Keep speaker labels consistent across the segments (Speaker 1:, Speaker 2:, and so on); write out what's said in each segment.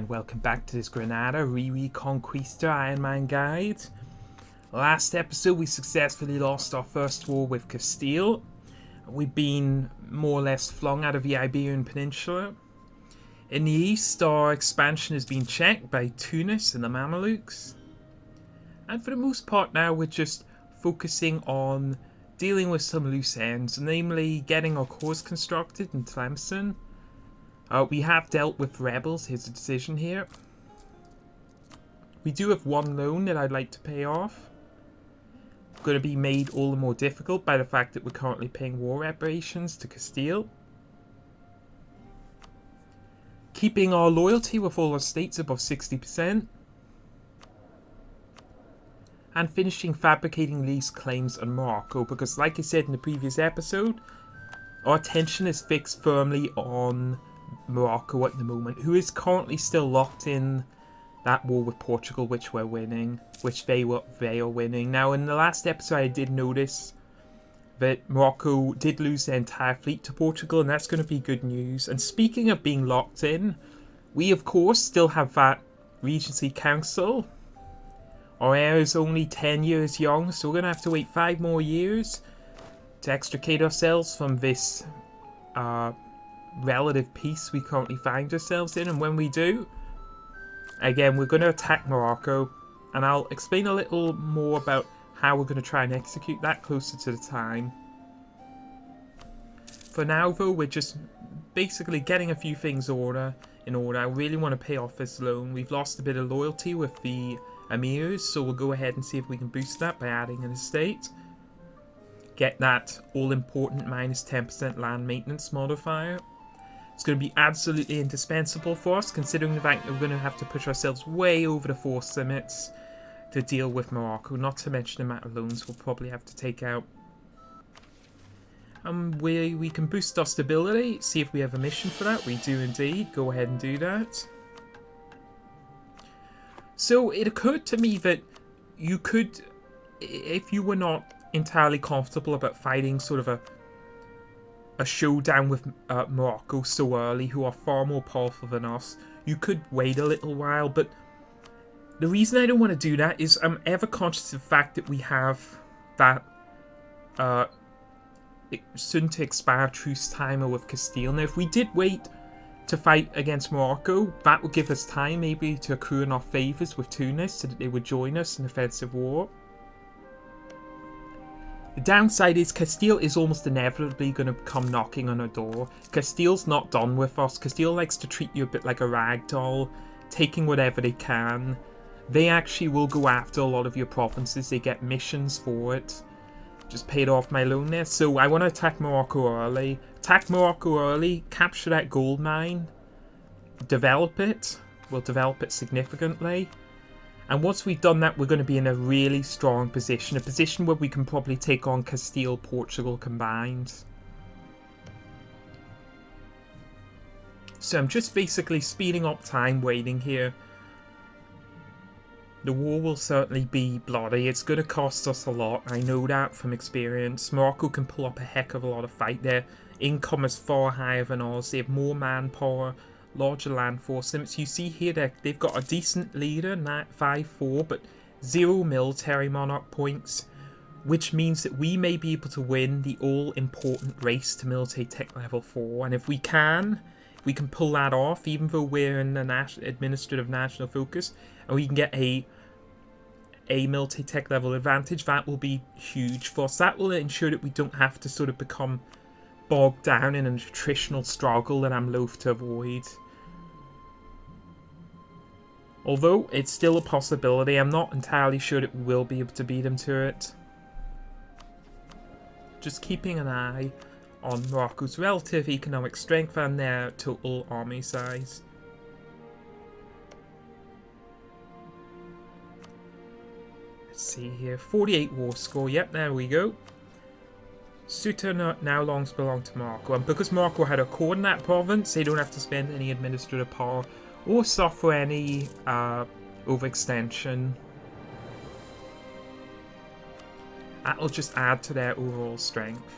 Speaker 1: welcome back to this Granada Re-Reconquista Ironman guide. Last episode we successfully lost our first war with Castile. We've been more or less flung out of the Iberian Peninsula. In the east our expansion has been checked by Tunis and the Mamelukes. And for the most part now we're just focusing on dealing with some loose ends, namely getting our course constructed in Tlemcen. We have dealt with rebels, here's a decision here. We do have one loan that I'd like to pay off. Going to be made all the more difficult by the fact that we're currently paying war reparations to Castile. Keeping our loyalty with all our states above 60%. And finishing fabricating lease claims on Morocco, because like I said in the previous episode, our attention is fixed firmly on Morocco at the moment, who is currently still locked in that war with Portugal, which we're winning, which they are winning. Now, in the last episode, I did notice that Morocco did lose their entire fleet to Portugal, and that's going to be good news. And speaking of being locked in, we of course still have that Regency Council. Our heir is only 10 years young, so we're going to have to wait 5 more years to extricate ourselves from this relative peace we currently find ourselves in. And when we do, again, we're going to attack Morocco, and I'll explain a little more about how we're going to try and execute that closer to the time. For now though, we're just basically getting a few things in order. I really want to pay off this loan. We've lost a bit of loyalty with the Emirs, so we'll go ahead and see if we can boost that by adding an estate. Get that all-important minus 10% land maintenance modifier. It's going to be absolutely indispensable for us, considering the fact that we're going to have to push ourselves way over the force limits to deal with Morocco, not to mention the amount of loans we'll probably have to take out. We can boost our stability, see if we have a mission for that. We do indeed. Go ahead and do that. So it occurred to me that you could, if you were not entirely comfortable about fighting sort of a showdown with Morocco so early, who are far more powerful than us, you could wait a little while. But the reason I don't want to do that is I'm ever conscious of the fact that we have that soon to expire truce timer with Castile. Now if we did wait to fight against Morocco, that would give us time maybe to accrue enough favours with Tunis so that they would join us in offensive war. The downside is Castile is almost inevitably going to come knocking on our door. Castile's not done with us. Castile likes to treat you a bit like a rag doll, taking whatever they can. They actually will go after a lot of your provinces. They get missions for it. Just paid off my loan there. So I want to attack Morocco early. Attack Morocco early, capture that gold mine, develop it. We'll develop it significantly. And once we've done that, we're going to be in a really strong position. A position where we can probably take on Castile, Portugal combined. So I'm just basically speeding up time, waiting here. The war will certainly be bloody. It's going to cost us a lot. I know that from experience. Morocco can pull up a heck of a lot of fight. Their income is far higher than ours. They have more manpower, larger land force limits. You see here that they've got a decent leader, 5-4, but 0 military monarch points, which means that we may be able to win the all-important race to military tech level 4. And if we can pull that off, even though we're in an administrative national focus, and we can get a military tech level advantage, that will be huge for us. That will ensure that we don't have to sort of become bogged down in a nutritional struggle that I'm loath to avoid. Although it's still a possibility, I'm not entirely sure that we will be able to beat them to it. Just keeping an eye on Morocco's relative economic strength and their total army size. Let's see here, 48 war score, yep, there we go. Ceuta now longs belong to Morocco, and because Morocco had a core in that province, they don't have to spend any administrative power or suffer any overextension. That'll just add to their overall strength.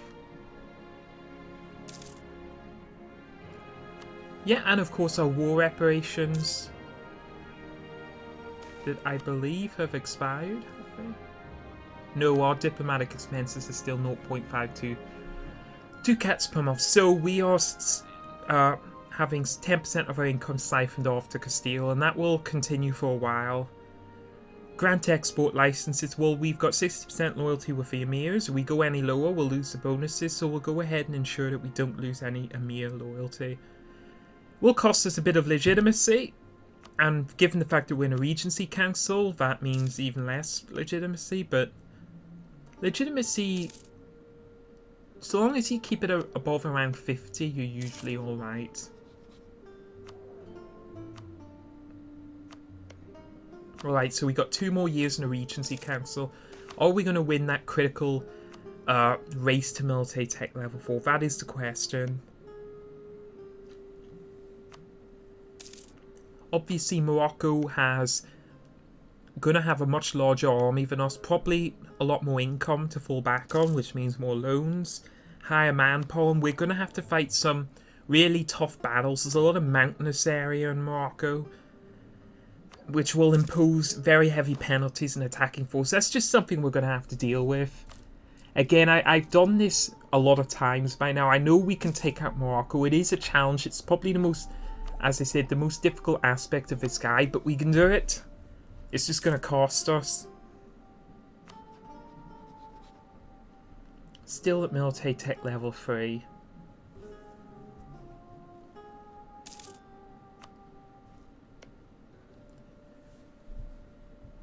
Speaker 1: Yeah, and of course our war reparations. that I believe have expired. No, our diplomatic expenses are still 0.52 cats per month. So we are having 10% of our income siphoned off to Castile, and that will continue for a while. Grant export licenses. Well, we've got 60% loyalty with the emirs. If we go any lower, we'll lose the bonuses, so we'll go ahead and ensure that we don't lose any emir loyalty. Will cost us a bit of legitimacy, and given the fact that we're in a regency council, that means even less legitimacy, but legitimacy, so long as you keep it above around 50, you're usually alright. Alright, so we got 2 more years in a regency council. Are we going to win that critical race to military tech level 4? That is the question. Obviously, Morocco has going to have a much larger army than us, probably a lot more income to fall back on, which means more loans, higher manpower, and we're going to have to fight some really tough battles. There's a lot of mountainous area in Morocco, which will impose very heavy penalties and attacking force. That's just something we're going to have to deal with. Again, I've done this a lot of times by now. I know we can take out Morocco. It is a challenge. It's probably the most, as I said, the most difficult aspect of this guide, but we can do it. It's just going to cost us. Still at military tech level 3.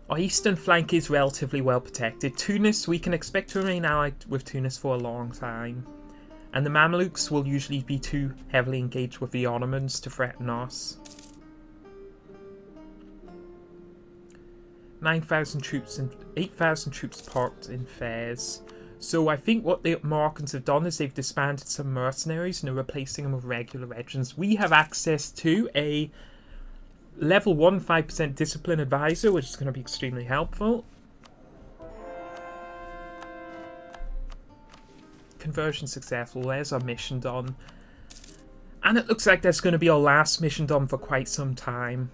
Speaker 1: Our eastern flank is relatively well protected. Tunis, we can expect to remain allied with Tunis for a long time. And the Mamelukes will usually be too heavily engaged with the Ottomans to threaten us. 9,000 troops and 8,000 troops parked in Fez. So I think what the Moroccans have done is they've disbanded some mercenaries and are replacing them with regular regiments. We have access to a level 1 5% discipline advisor, which is going to be extremely helpful. Conversion successful. There's our mission done. And it looks like that's going to be our last mission done for quite some time.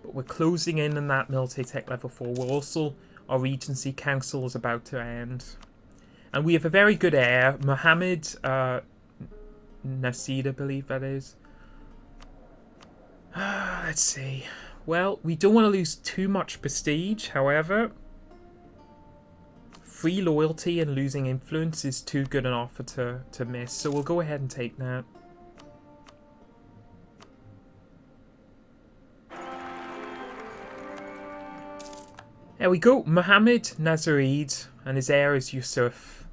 Speaker 1: But we're closing in on that military tech level 4. We're also, our regency council is about to end. And we have a very good heir, Mohammed Nassid, I believe that is. Let's see. Well, we don't want to lose too much prestige, however. Free loyalty and losing influence is too good an offer to miss, so we'll go ahead and take that. There we go. Mohammed Nazarid and his heir is Yusuf.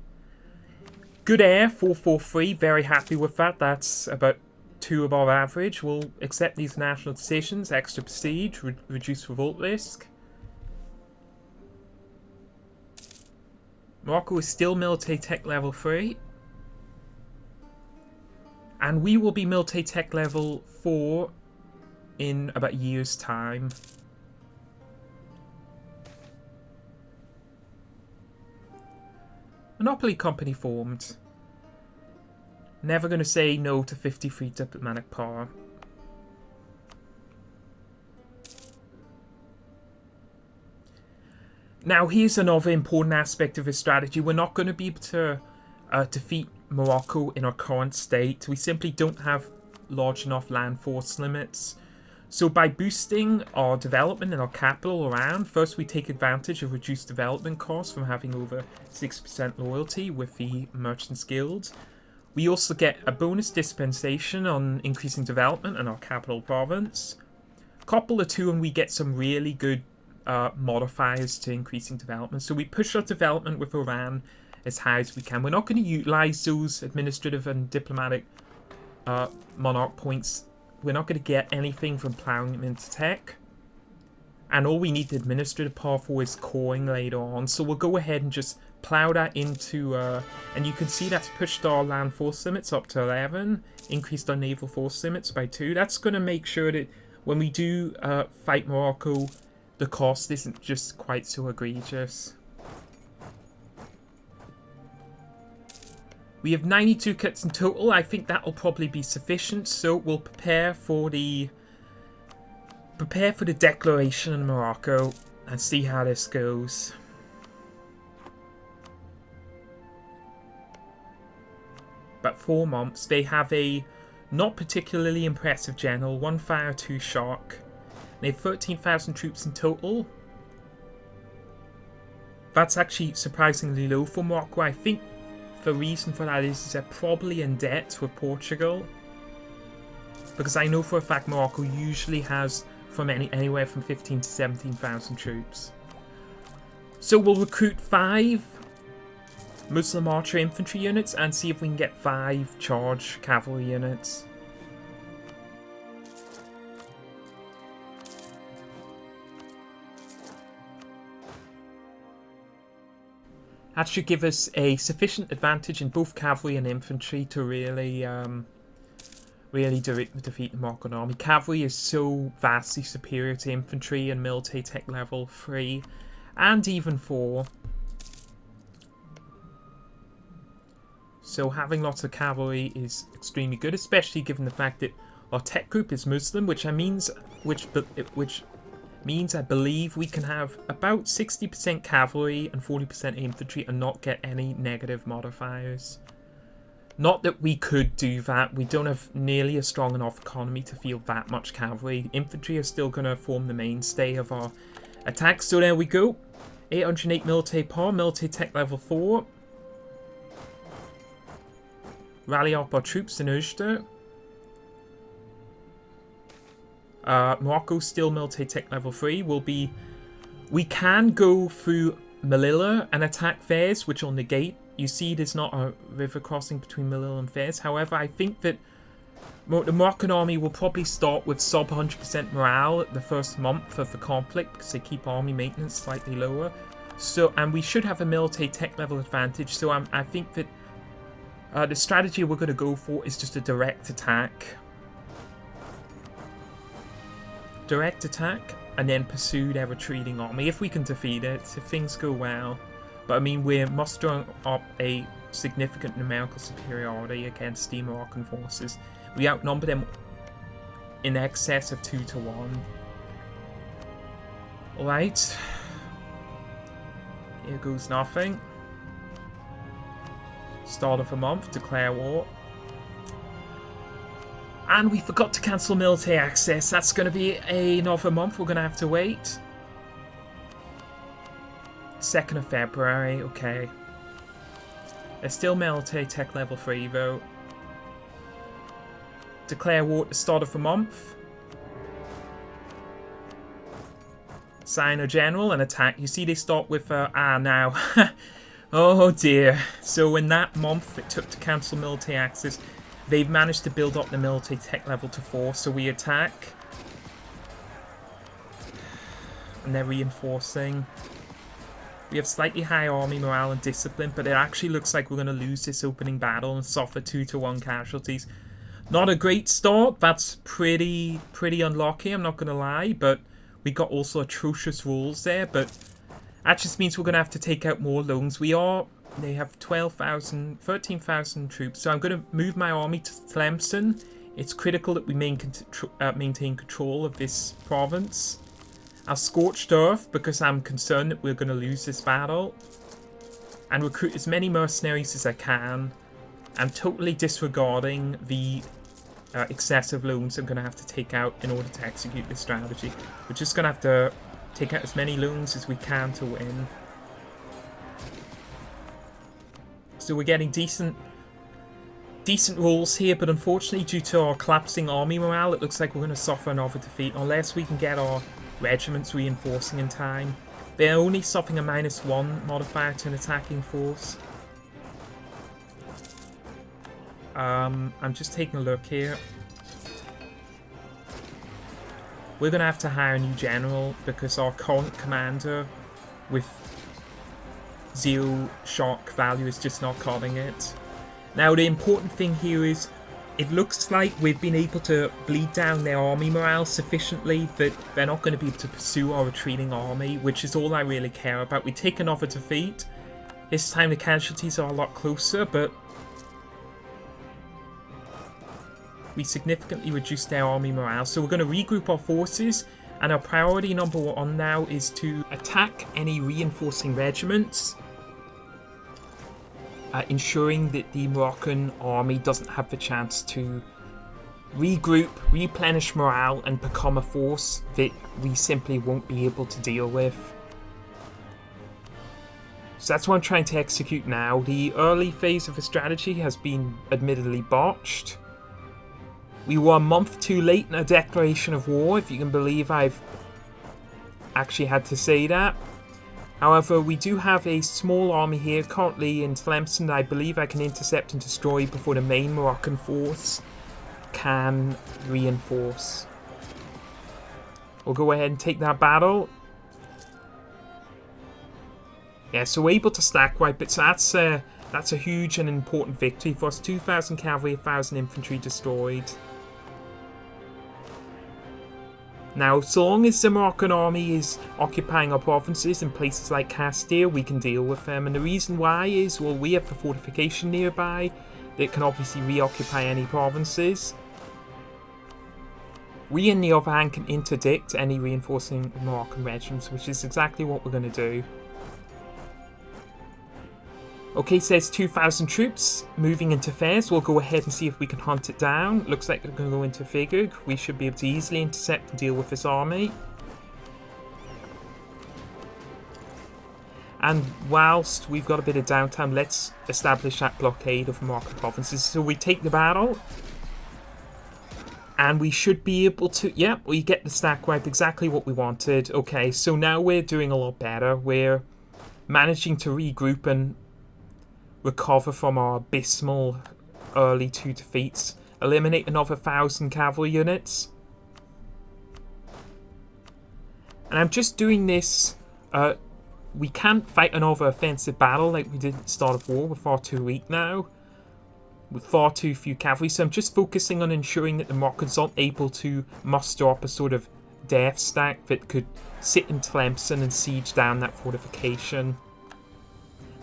Speaker 1: Good heir, 443. Very happy with that. That's about 2 above average. We'll accept these national decisions. Extra prestige, reduce revolt risk. Morocco is still military tech level 3. And we will be military tech level 4 in about a year's time. Monopoly company formed. Never going to say no to 53 diplomatic power. Now, here's another important aspect of this strategy. We're not going to be able to defeat Morocco in our current state. We simply don't have large enough land force limits. So by boosting our development and our capital around, first we take advantage of reduced development costs from having over 6% loyalty with the Merchants Guild. We also get a bonus dispensation on increasing development in our capital province. Couple the two and we get some really good modifiers to increasing development. So we push our development with Iran as high as we can. We're not going to utilize those administrative and diplomatic monarch points. We're not going to get anything from plowing them into tech. And all we need the administrative power for is coring later on. So we'll go ahead and just plow that into... and you can see that's pushed our land force limits up to 11. Increased our naval force limits by 2. That's going to make sure that when we do fight Morocco, the cost isn't just quite so egregious. We have 92 kits in total. I think that will probably be sufficient. So we'll prepare for the prepare for the declaration in Morocco and see how this goes. But 4 months, they have a not particularly impressive general, 1 fire, 2 shock. They have 13,000 troops in total. That's actually surprisingly low for Morocco. I think the reason for that is they're probably in debt with Portugal. Because I know for a fact Morocco usually has from anywhere from 15 to 17,000 troops. So we'll recruit 5 Muslim archer infantry units and see if we can get 5 charge cavalry units. That should give us a sufficient advantage in both cavalry and infantry to really defeat the Moroccan army. Cavalry is so vastly superior to infantry and military tech level 3 and even 4. So having lots of cavalry is extremely good, especially given the fact that our tech group is Muslim, which means I believe we can have about 60% cavalry and 40% infantry and not get any negative modifiers. Not that we could do that. We don't have nearly a strong enough economy to field that much cavalry. Infantry are still going to form the mainstay of our attacks. So there we go. 808 military power, military tech level 4. Rally up our troops in Ujda. Morocco still military tech level 3. We can go through Melilla and attack Fez, which will negate. You see there's not a river crossing between Melilla and Fez. However, I think that the Moroccan army will probably start with sub 100% morale the first month of the conflict because they keep army maintenance slightly lower. So, and we should have a military tech level advantage. So I think that the strategy we're going to go for is just a direct attack. Direct attack and then pursue their retreating army if we can defeat it, if things go well. But I mean, we're mustering up a significant numerical superiority against the Moroccan forces. We outnumber them in excess of 2 to 1. Alright. Here goes nothing. Start of a month, declare war. And we forgot to cancel military access. That's going to be another month we're going to have to wait. 2nd of February, okay. There's still military tech level 3 though. Declare war at the start of the month. Sign a general and attack. You see they start with now. Oh dear. So in that month it took to cancel military access, they've managed to build up the military tech level to 4, so we attack. And they're reinforcing. We have slightly higher army morale and discipline, but it actually looks like we're going to lose this opening battle and suffer 2 to 1 casualties. Not a great start. That's pretty unlucky, I'm not going to lie, but we got also atrocious rules there, but that just means we're going to have to take out more loans. They have 13,000 troops, so I'm going to move my army to Tlemcen. It's critical that we maintain control of this province. I'll Scorched Earth because I'm concerned that we're going to lose this battle. And recruit as many mercenaries as I can. I'm totally disregarding the excessive loans I'm going to have to take out in order to execute this strategy. We're just going to have to take out as many loans as we can to win. So we're getting decent rolls here, but unfortunately due to our collapsing army morale, it looks like we're going to suffer another defeat unless we can get our regiments reinforcing in time. They're only suffering a -1 modifier to an attacking force. I'm just taking a look here. We're going to have to hire a new general because our current commander with 0 shock value is just not cutting it. Now the important thing here is it looks like we've been able to bleed down their army morale sufficiently that they're not going to be able to pursue our retreating army, which is all I really care about. We take another defeat. This time the casualties are a lot closer, but we significantly reduced their army morale. So we're going to regroup our forces And our priority number 1 now is to attack any reinforcing regiments, ensuring that the Moroccan army doesn't have the chance to regroup, replenish morale, and become a force that we simply won't be able to deal with. So that's what I'm trying to execute now. The early phase of the strategy has been admittedly botched. We were a month too late in a declaration of war, if you can believe I've actually had to say that. However, we do have a small army here currently in Tlemcen that I believe I can intercept and destroy before the main Moroccan force can reinforce. We'll go ahead and take that battle. Yeah, so we're able to stack wipe it, so that's a huge and important victory for us. 2,000 cavalry, 1,000 infantry destroyed. Now, so long as the Moroccan army is occupying our provinces in places like Castile, we can deal with them. And the reason why is, well, we have the fortification nearby that can obviously reoccupy any provinces. We, on the other hand, can interdict any reinforcing Moroccan regiments, which is exactly what we're going to do. Okay, so there's 2,000 troops moving into Fez. We'll go ahead and see if we can hunt it down. Looks like they're going to go into Figug. We should be able to easily intercept and deal with this army. And whilst we've got a bit of downtime, let's establish that blockade of Moroccan provinces. So we take the battle. And we should be able to... yeah, we get the stack wipe, exactly what we wanted. Okay, so now we're doing a lot better. We're managing to regroup and recover from our abysmal early 2 defeats. Eliminate another 1,000 cavalry units. And I'm just doing this... we can't fight another offensive battle like we did at the start of war. We're far too weak now, with far too few cavalry. So I'm just focusing on ensuring that the Moroccans aren't able to muster up a sort of death stack that could sit in Tlemcen and siege down that fortification.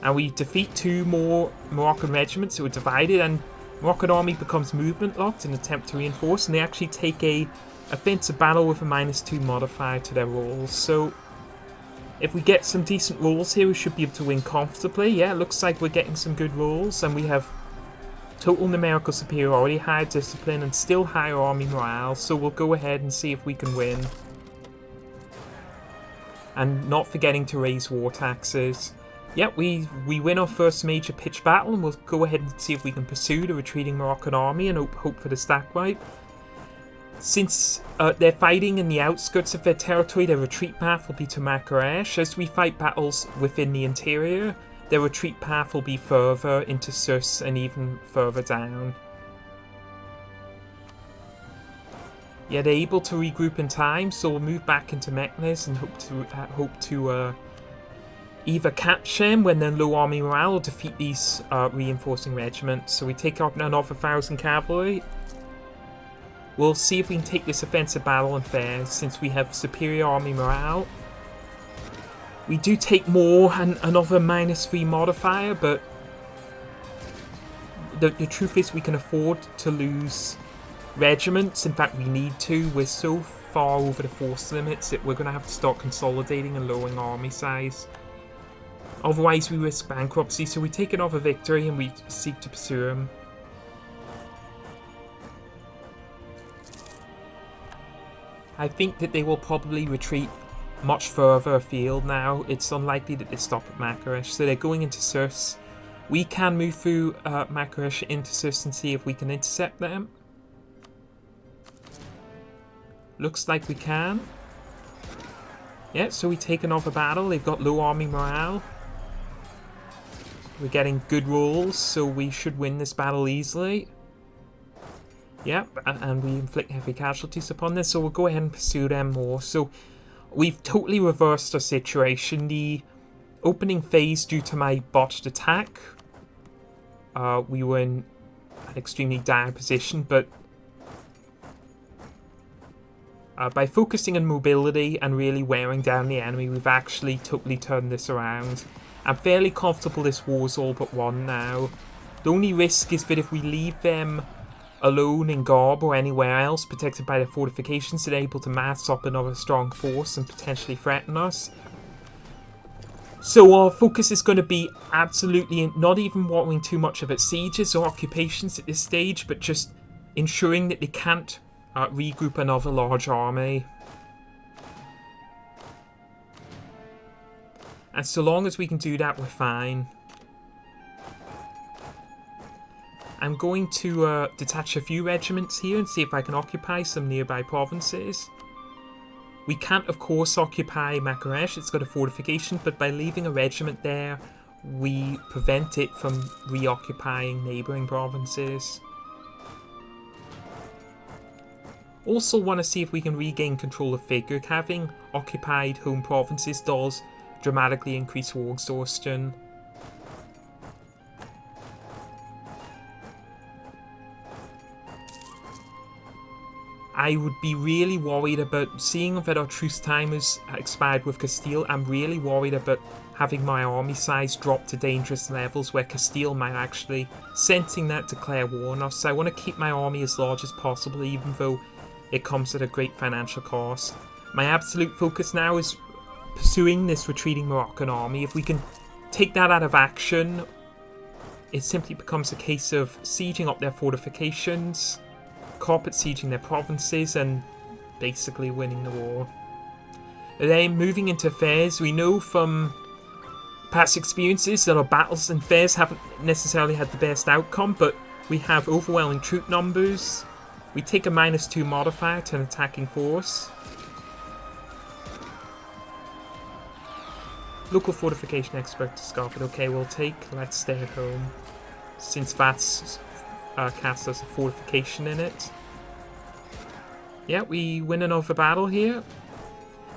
Speaker 1: And we defeat 2 more Moroccan regiments who are divided, and Moroccan army becomes movement locked in an attempt to reinforce, and they actually take a offensive battle with a -2 modifier to their rolls. So if we get some decent rolls here, we should be able to win comfortably. Yeah, it looks like we're getting some good rolls, and we have total numerical superiority, higher discipline, and still higher army morale. So we'll go ahead and see if we can win. And not forgetting to raise war taxes. Yeah, we win our first major pitched battle, and we'll go ahead and see if we can pursue the retreating Moroccan army and hope for the stack wipe. Since they're fighting in the outskirts of their territory, their retreat path will be to Marrakech. As we fight battles within the interior, their retreat path will be further into Sus and even further down. Yeah, they're able to regroup in time, so we'll move back into Meknes and hope to either catch them when they're low army morale or defeat these reinforcing regiments. So we take out another 1,000 cavalry. We'll see if we can take this offensive battle in Fez since we have superior army morale. We do take more and another -3 modifier, but the truth is we can afford to lose regiments. In fact, we need to. We're so far over the force limits that we're going to have to start consolidating and lowering our army size. Otherwise, we risk bankruptcy, so we take another victory and we seek to pursue him. I think that they will probably retreat much further afield now. It's unlikely that they stop at Marrakech, so they're going into Sus. We can move through Marrakech into Sus and see if we can intercept them. Looks like we can. Yeah, so we take another battle. They've got low army morale. We're getting good rolls, so we should win this battle easily. Yep, and we inflict heavy casualties upon this, so we'll go ahead and pursue them more. So we've totally reversed our situation. The opening phase, due to my botched attack, we were in an extremely dire position, but by focusing on mobility and really wearing down the enemy, we've actually totally turned this around. I'm fairly comfortable this war's all but won now. The only risk is that if we leave them alone in Gob or anywhere else, protected by their fortifications, they're able to mass up another strong force and potentially threaten us. So our focus is going to be absolutely not even worrying too much about sieges or occupations at this stage, but just ensuring that they can't regroup another large army. And so long as we can do that, we're fine. I'm going to detach a few regiments here and see if I can occupy some nearby provinces. We can't, of course, occupy Makaresh, it's got a fortification, but by leaving a regiment there, we prevent it from reoccupying neighbouring provinces. Also want to see if we can regain control of Figurk. Having occupied home provinces does dramatically increase war exhaustion. I would be really worried about, seeing that our truce time has expired with Castile, I'm really worried about having my army size drop to dangerous levels where Castile might actually, sensing that, declare war on us. So I want to keep my army as large as possible, even though it comes at a great financial cost. My absolute focus now is pursuing this retreating Moroccan army. If we can take that out of action, it simply becomes a case of sieging up their fortifications, carpet sieging their provinces, and basically winning the war. Then moving into Fez, we know from past experiences that our battles in Fez haven't necessarily had the best outcome, but we have overwhelming troop numbers. We take a -2 modifier to an attacking force. Local fortification expert discovered. Okay, we'll take let's stay at home, since that's cast as a fortification in it. Yeah, we win another battle here.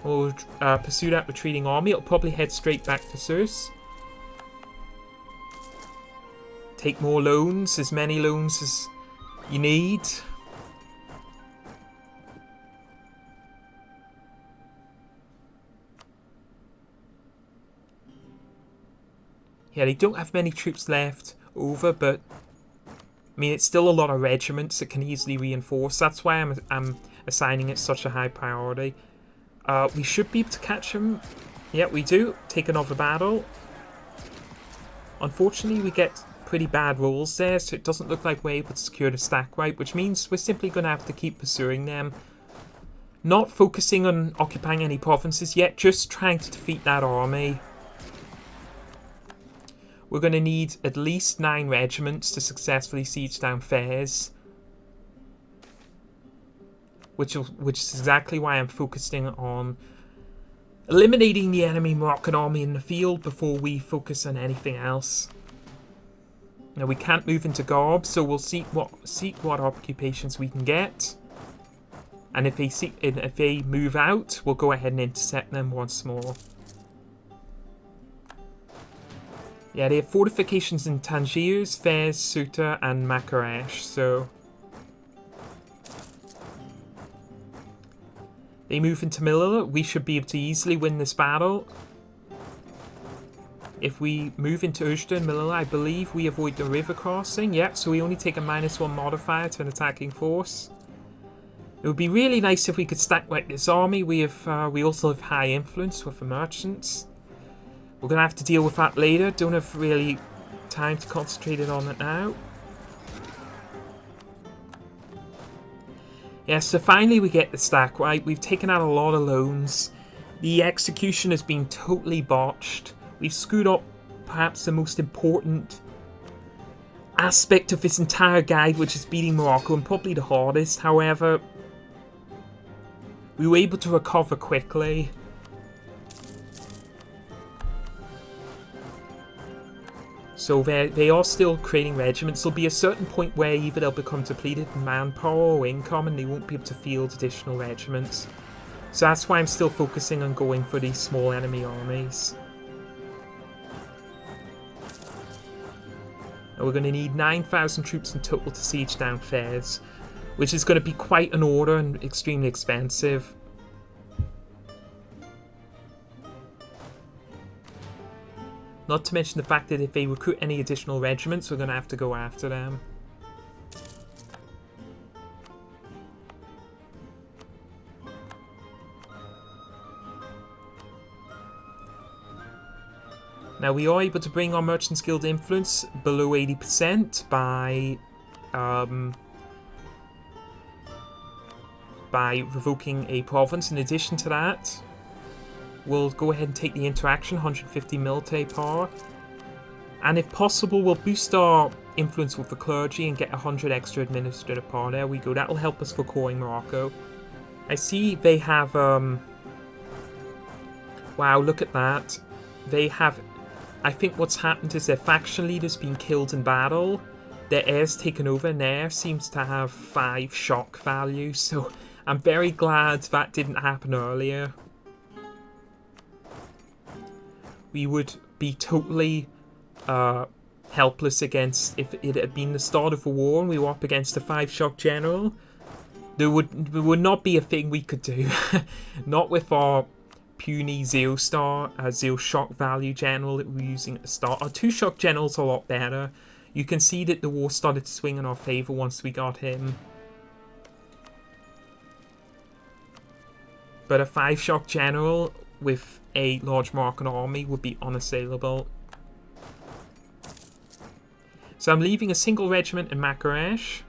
Speaker 1: We'll pursue that retreating army. It'll probably head straight back to Surs. Take more loans, as many loans as you need. Yeah, they don't have many troops left over, but I mean, it's still a lot of regiments that can easily reinforce. That's why I'm assigning it such a high priority. We should be able to catch them. Yeah, we do. Take another battle. Unfortunately, we get pretty bad rolls there, so it doesn't look like we're able to secure the stack right, which means we're simply going to have to keep pursuing them. Not focusing on occupying any provinces yet, just trying to defeat that army. We're going to need at least 9 regiments to successfully siege down Fez. Which is exactly why I'm focusing on eliminating the enemy Moroccan army in the field before we focus on anything else. Now we can't move into Garb, so we'll seek what occupations we can get. And if they move out, we'll go ahead and intercept them once more. Yeah, they have fortifications in Tangiers, Fez, Ceuta, and Makaresh, so they move into Melilla. We should be able to easily win this battle. If we move into Ujda and Melilla, I believe we avoid the river crossing. Yep, so we only take a -1 modifier to an attacking force. It would be really nice if we could stack like this army. We also have high influence with the merchants. We're going to have to deal with that later. Don't have really time to concentrate on it now. Yeah, so finally we get the stack right. We've taken out a lot of loans. The execution has been totally botched. We've screwed up perhaps the most important aspect of this entire guide, which is beating Morocco, and probably the hardest. However, we were able to recover quickly. So they are still creating regiments. There'll be a certain point where either they'll become depleted in manpower or income and they won't be able to field additional regiments. So that's why I'm still focusing on going for these small enemy armies. And we're going to need 9,000 troops in total to siege down Fez, which is going to be quite an order and extremely expensive. Not to mention the fact that if they recruit any additional regiments, we're going to have to go after them. Now we are able to bring our Merchants Guild influence below 80% by revoking a province. In addition to that, we'll go ahead and take the interaction, 150 military power. And if possible, we'll boost our influence with the clergy and get 100 extra administrative power. There we go. That'll help us for coring Morocco. I see they have... Wow, look at that. They have... I think what's happened is their faction leader's been killed in battle. Their heir's taken over, and their heir seems to have 5 shock value. So I'm very glad that didn't happen earlier. We would be totally... helpless against, if it had been the start of a war and we were up against a 5-shock general, there would not be a thing we could do. Not with our puny 0-star, 0-shock value general that we were using at the start. Our 2-shock general's a lot better. You can see that the war started to swing in our favour once we got him. But a 5-shock general with a large Moroccan army would be unassailable. So I'm leaving a single regiment in Marrakech,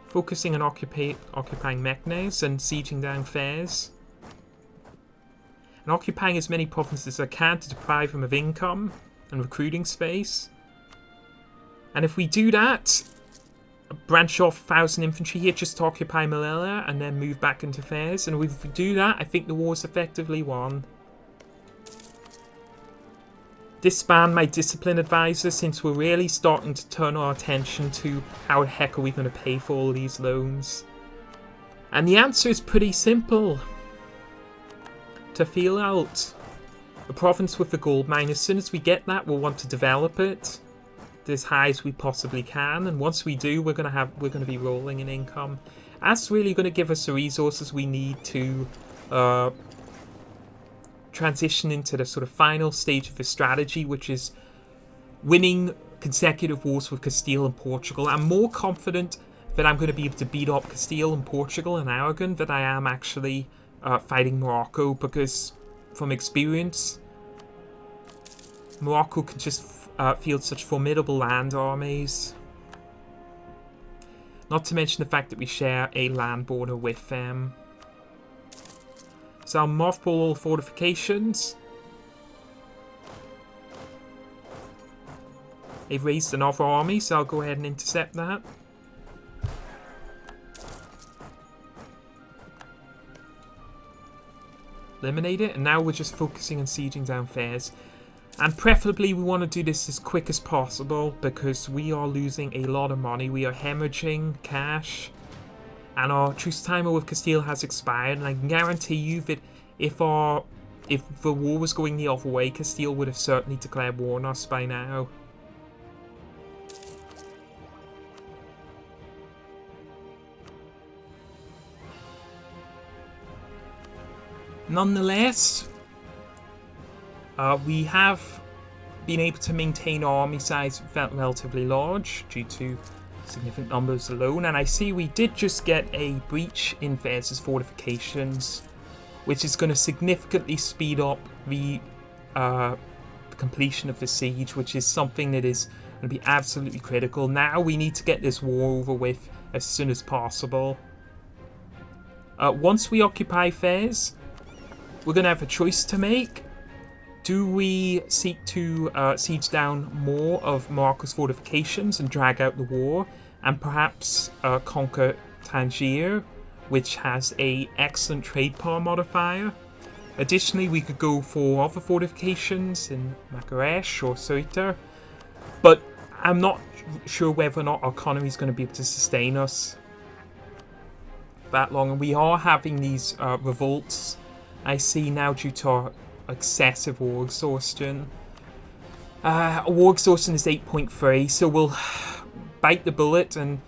Speaker 1: focusing on occupying Meknes and sieging down Fez, and occupying as many provinces as I can to deprive them of income and recruiting space. And if we do that, branch off 1,000 infantry here just to occupy Melilla and then move back into Fez, and if we do that, I think the war's effectively won. Disband my discipline advisor, since we're really starting to turn our attention to how the heck are we going to pay for all these loans. And the answer is pretty simple. To feel out a province with a gold mine. As soon as we get that, we'll want to develop it as high as we possibly can, and once we do, we're going to be rolling in income. That's really going to give us the resources we need to transition into the sort of final stage of the strategy, which is winning consecutive wars with Castile and Portugal. I'm more confident that I'm going to be able to beat up Castile and Portugal and Aragon than I am actually fighting Morocco, because from experience, Morocco can just field such formidable land armies. Not to mention the fact that we share a land border with them. So I'll mothball all fortifications. They've raised another army, so I'll go ahead and intercept that. Eliminate it, and now we're just focusing on sieging down Fez. And preferably we want to do this as quick as possible, because we are losing a lot of money. We are hemorrhaging cash. And our truce timer with Castile has expired, and I can guarantee you that if the war was going the other way, Castile would have certainly declared war on us by now. Nonetheless, we have been able to maintain our army size relatively large due to significant numbers alone, and I see we did just get a breach in Vez's fortifications, which is going to significantly speed up the completion of the siege, which is something that is going to be absolutely critical. Now we need to get this war over with as soon as possible. Once we occupy Fez, we're going to have a choice to make. Do we seek to siege down more of Morocco's fortifications and drag out the war, and perhaps conquer Tangier, which has an excellent trade power modifier? Additionally, we could go for other fortifications in Marrakech or Ceuta, but I'm not sure whether or not our economy is going to be able to sustain us that long. And we are having these revolts, I see now, due to our excessive war exhaustion. War exhaustion is 8.3, so we'll bite the bullet and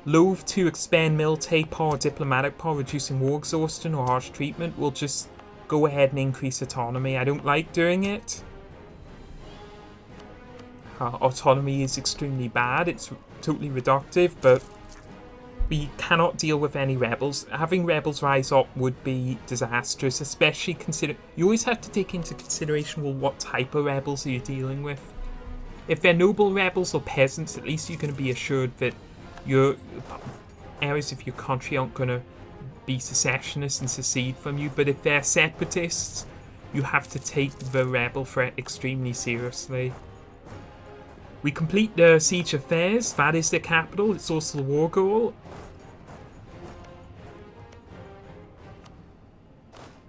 Speaker 1: loathe to expend military power, diplomatic power, reducing war exhaustion or harsh treatment. We'll just go ahead and increase autonomy. I don't like doing it. Autonomy is extremely bad. It's totally reductive, but we cannot deal with any rebels. Having rebels rise up would be disastrous, especially consider you always have to take into consideration, well, what type of rebels are you dealing with? If they're noble rebels or peasants, at least you're going to be assured that your areas of your country aren't going to be secessionists and secede from you. But if they're separatists, you have to take the rebel threat extremely seriously. We complete the Siege of Fez. That is the capital. It's also the war goal.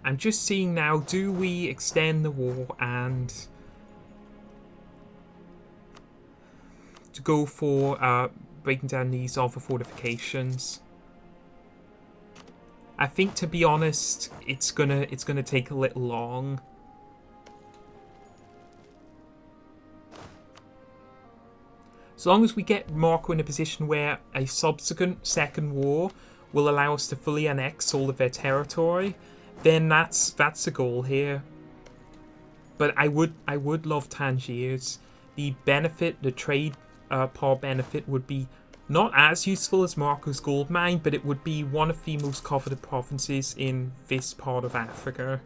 Speaker 1: I'm just seeing now, do we extend the war and to go for breaking down these other fortifications? I think, to be honest, it's gonna take a little long. As long as we get Morocco in a position where a subsequent second war will allow us to fully annex all of their territory, then that's the goal here. But I would love Tangiers. The benefit, the trade power benefit, would be not as useful as Morocco's gold mine, but it would be one of the most coveted provinces in this part of Africa.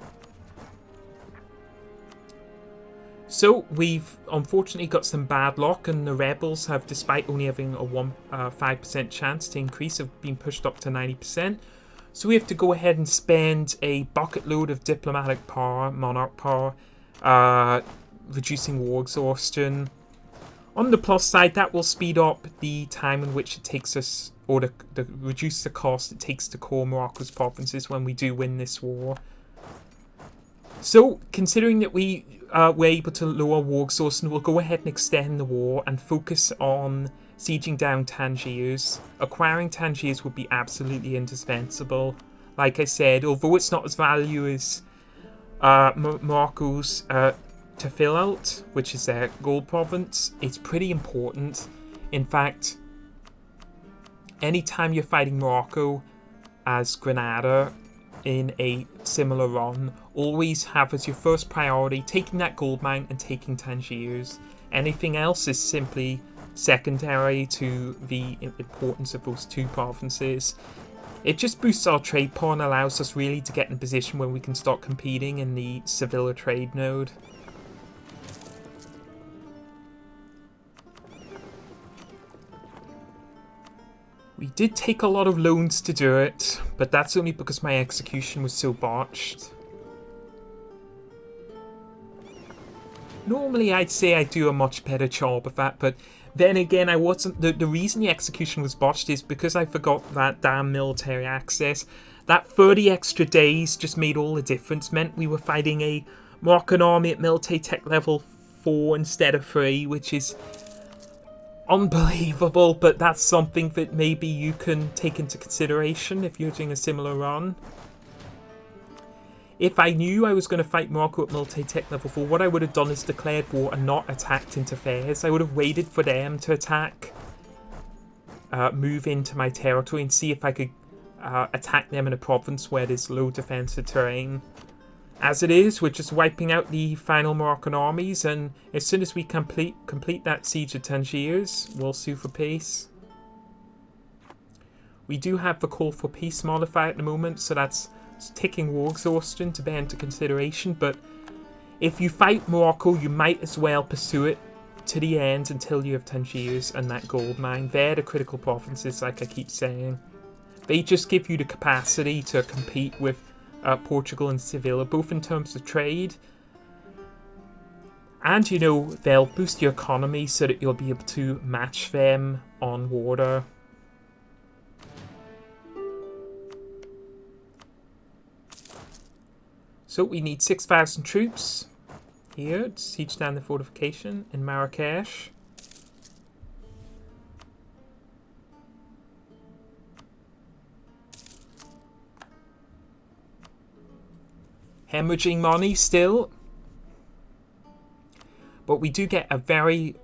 Speaker 1: So we've unfortunately got some bad luck, and the rebels have, despite only having a 5% chance to increase, have been pushed up to 90%. So we have to go ahead and spend a bucket load of diplomatic power, monarch power, reducing war exhaustion. On the plus side, that will speed up the time in which it takes us, or reduce the cost it takes to core Morocco's provinces when we do win this war. So, considering that we were able to lower war exhaustion, we'll go ahead and extend the war and focus on sieging down Tangiers. Acquiring Tangiers would be absolutely indispensable. Like I said, although it's not as valuable as Morocco's Tafilalt, which is their gold province, it's pretty important. In fact, anytime you're fighting Morocco as Granada in a similar run, always have as your first priority taking that gold mine and taking Tangiers. Anything else is simply secondary to the importance of those two provinces. It just boosts our trade power and allows us really to get in a position where we can start competing in the Sevilla trade node. We did take a lot of loans to do it, but that's only because my execution was so botched. Normally I'd say I do a much better job of that, but then again, I wasn't. The reason the execution was botched is because I forgot that damn military access. That 30 extra days just made all the difference. Meant we were fighting a Moroccan army at military tech level 4 instead of 3, which is unbelievable, but that's something that maybe you can take into consideration if you're doing a similar run. If I knew I was going to fight Morocco at military tech level 4, what I would have done is declared war and not attacked into Fez. I would have waited for them to attack, move into my territory, and see if I could attack them in a province where there's low defensive terrain. As it is, we're just wiping out the final Moroccan armies, and as soon as we complete that siege of Tangiers, we'll sue for peace. We do have the call for peace modifier at the moment, so that's taking war exhaustion to bear into consideration, but if you fight Morocco, you might as well pursue it to the end until you have Tangiers and that gold mine. They're the critical provinces, like I keep saying. They just give you the capacity to compete with Portugal and Sevilla, both in terms of trade, and, you know, they'll boost your economy so that you'll be able to match them on water. So we need 6,000 troops here to siege down the fortification in Marrakesh. Hemorrhaging money still. But we do get a very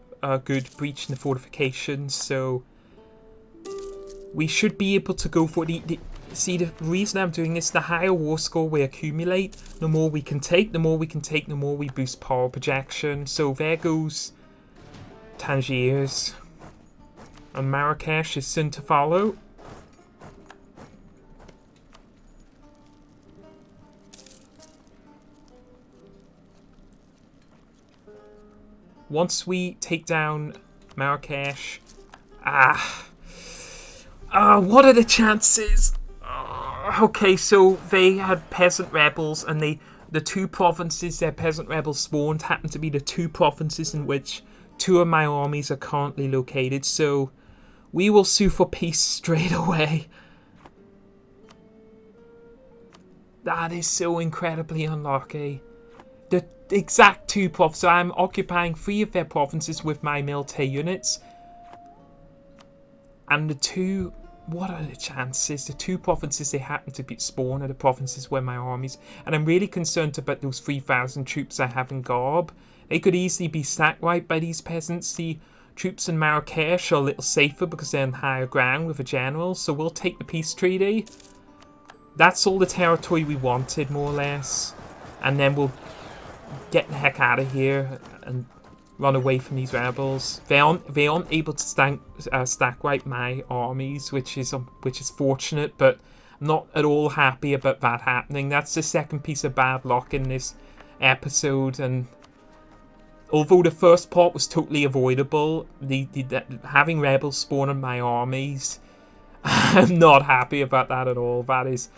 Speaker 1: good breach in the fortifications, so we should be able to go for the see, the reason I'm doing this, the higher war score we accumulate, the more we can take, the more we boost power projection. So there goes Tangiers. And Marrakesh is soon to follow. once we take down Marrakesh... what are the chances? Okay, so they had peasant rebels, and the two provinces their peasant rebels spawned happen to be the two provinces in which two of my armies are currently located, so we will sue for peace straight away. That is so incredibly unlucky. The exact two provinces. I'm occupying 3 of their provinces with my military units. And the two... What are the chances? The two provinces they happen to be spawn are the provinces where my armies... And I'm really concerned about those 3,000 troops I have in Garb. They could easily be sack-wiped by these peasants. The troops in Marrakesh are a little safer because they're on higher ground with a general. So we'll take the peace treaty. That's all the territory we wanted, more or less. And then we'll get the heck out of here and run away from these rebels. They aren't able to stack wipe my armies, which is fortunate, but I'm not at all happy about that happening. That's the second piece of bad luck in this episode, and although the first part was totally avoidable, having rebels spawn on my armies, I'm not happy about that at all. That is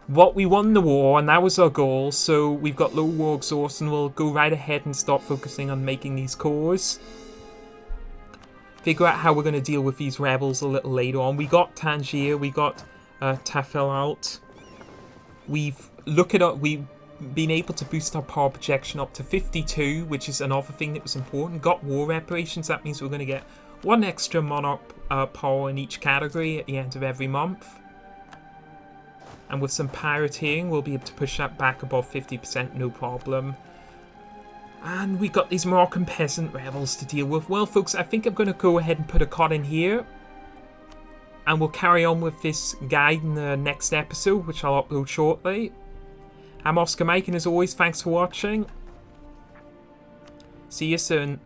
Speaker 1: what we won the war, and that was our goal, so we've got low war exhaustion. We'll go right ahead and start focusing on making these cores. Figure out how we're going to deal with these rebels a little later on. We got Tangier, we got Tafelalt. We've been able to boost our power projection up to 52, which is another thing that was important. Got war reparations, that means we're going to get 1 extra monarch power in each category at the end of every month. And with some pirateering, we'll be able to push that back above 50%, no problem. And we got these Moroccan peasant rebels to deal with. Well, folks, I think I'm going to go ahead and put a cut in here. And we'll carry on with this guide in the next episode, which I'll upload shortly. I'm Oscar Mike, and as always, thanks for watching. See you soon.